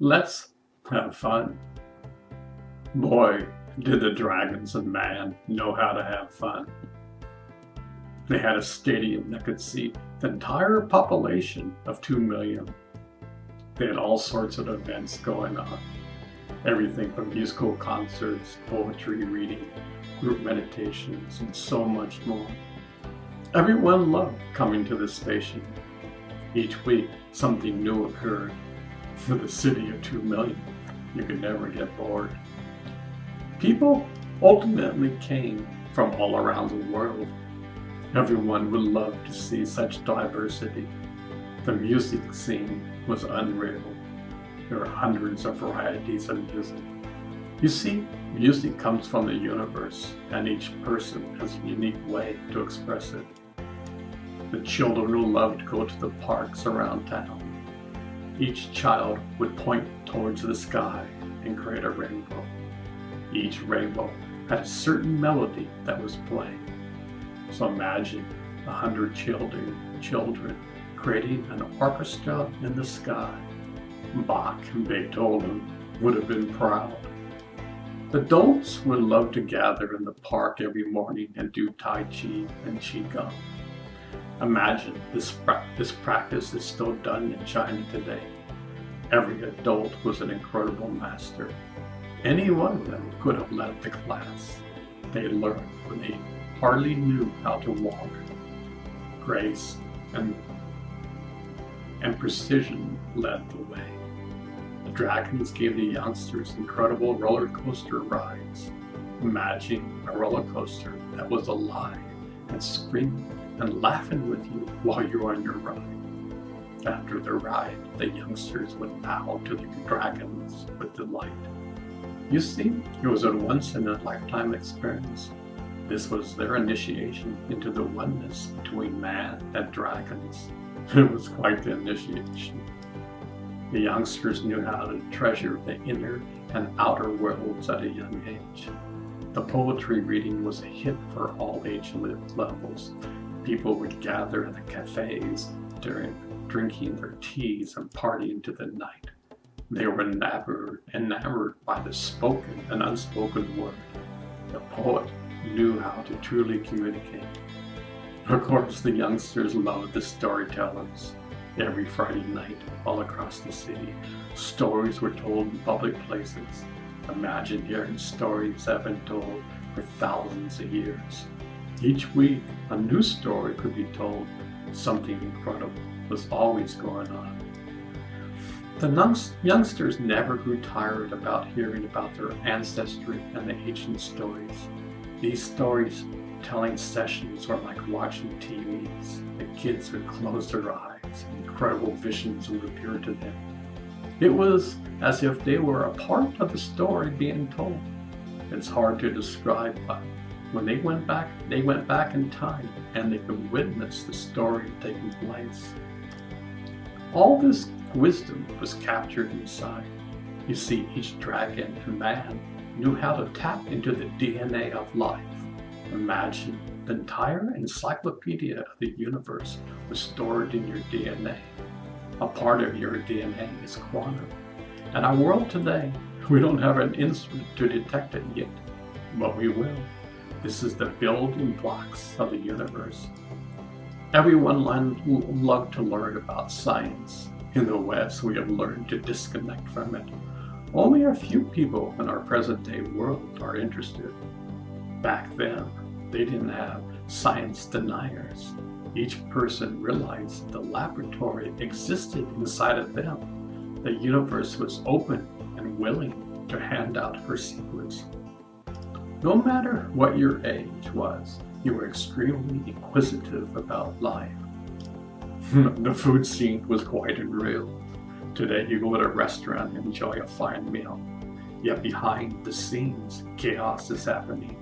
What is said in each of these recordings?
Let's have fun. Boy, did the dragons and man know how to have fun. They had a stadium that could seat the entire population of 2 million. They had all sorts of events going on. Everything from musical concerts, poetry reading, group meditations, and so much more. Everyone loved coming to the station. Each week, something new occurred. For the city of 2 million, you could never get bored. People ultimately came from all around the world. Everyone would love to see such diversity. The music scene was unreal. There were hundreds of varieties of music. You see, music comes from the universe, and each person has a unique way to express it. The children who loved to go to the parks around town. Each child would point towards the sky and create a rainbow. Each rainbow had a certain melody that was playing. So imagine 100 children creating an orchestra in the sky. Bach and Beethoven would have been proud. Adults would love to gather in the park every morning and do Tai Chi and Qigong. Imagine this practice is still done in China today. Every adult was an incredible master. Any one of them could have led the class. They learned when they hardly knew how to walk. Grace and precision led the way. The dragons gave the youngsters incredible roller coaster rides. Imagine a roller coaster that was alive and screaming and laughing with you while you're on your ride. After the ride, the youngsters would bow to the dragons with delight. You see, it was a once-in-a-lifetime experience. This was their initiation into the oneness between man and dragons. It was quite the initiation. The youngsters knew how to treasure the inner and outer worlds at a young age. The poetry reading was a hit for all age levels. People would gather in the cafes drinking their teas and partying to the night. They were enamored by the spoken and unspoken word. The poet knew how to truly communicate. Of course, the youngsters loved the storytellers. Every Friday night, all across the city, stories were told in public places. Imagine hearing stories that have been told for thousands of years. Each week, a new story could be told. Something incredible was always going on. The youngsters never grew tired about hearing about their ancestry and the ancient stories. These storytelling sessions were like watching TVs. The kids would close their eyes, and incredible visions would appear to them. It was as if they were a part of the story being told. It's hard to describe, but when they went back in time and they could witness the story taking place. All this wisdom was captured inside. You see, each dragon and man knew how to tap into the DNA of life. Imagine the entire encyclopedia of the universe was stored in your DNA. A part of your DNA is quantum. In our world today, we don't have an instrument to detect it yet, but we will. This is the building blocks of the universe. Everyone loved to learn about science. In the West, we have learned to disconnect from it. Only a few people in our present-day world are interested. Back then, they didn't have science deniers. Each person realized the laboratory existed inside of them. The universe was open and willing to hand out her secrets. No matter what your age was, you were extremely inquisitive about life. The food scene was quite unreal. Today you go to a restaurant and enjoy a fine meal. Yet behind the scenes, chaos is happening.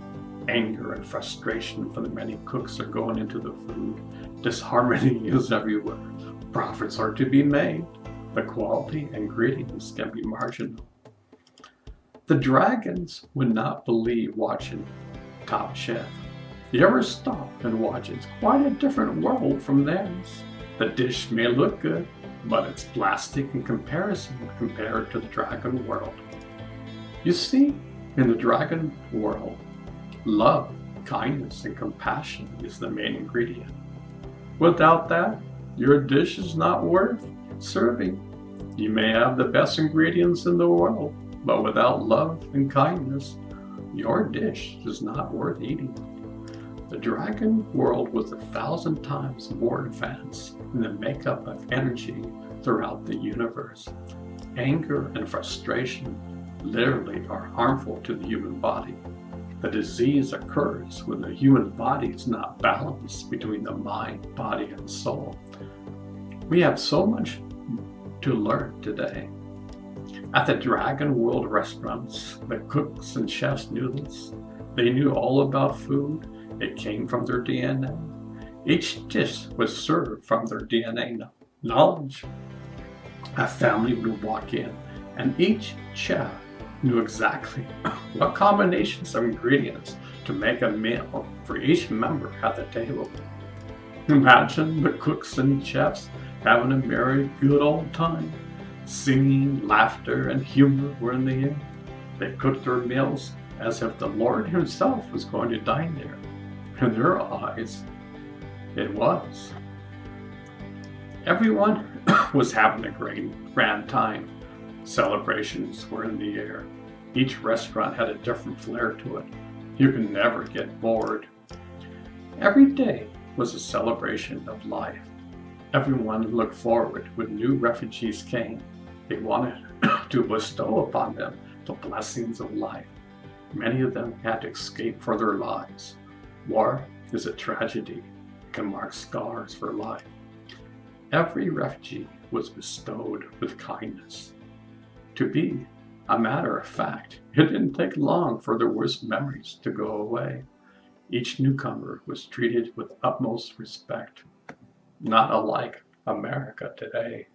Anger and frustration for the many cooks are going into the food. Disharmony is everywhere. Profits are to be made. The quality and ingredients can be marginal. The dragons would not believe watching Top Chef. You ever stop and watch? It's quite a different world from theirs. The dish may look good, but it's plastic in comparison compared to the dragon world. You see, in the dragon world, love, kindness, and compassion is the main ingredient. Without that, your dish is not worth serving. You may have the best ingredients in the world, but without love and kindness, your dish is not worth eating. The dragon world was 1,000 times more advanced in the makeup of energy throughout the universe. Anger and frustration literally are harmful to the human body. The disease occurs when the human body is not balanced between the mind, body, and soul. We have so much to learn today. At the Dragon World restaurants, the cooks and chefs knew this. They knew all about food. It came from their DNA. Each dish was served from their DNA knowledge. A family would walk in, and each chef knew exactly what combinations of ingredients to make a meal for each member at the table. Imagine the cooks and chefs having a merry, good old time. Singing, laughter, and humor were in the air. They cooked their meals as if the Lord himself was going to dine there. In their eyes, it was. Everyone was having a grand time. Celebrations were in the air. Each restaurant had a different flair to it. You can never get bored. Every day was a celebration of life. Everyone looked forward when new refugees came. They wanted to bestow upon them the blessings of life. Many of them had to escape for their lives. War is a tragedy. It can mark scars for life. Every refugee was bestowed with kindness. To be a matter of fact, it didn't take long for their worst memories to go away. Each newcomer was treated with utmost respect, not unlike America today.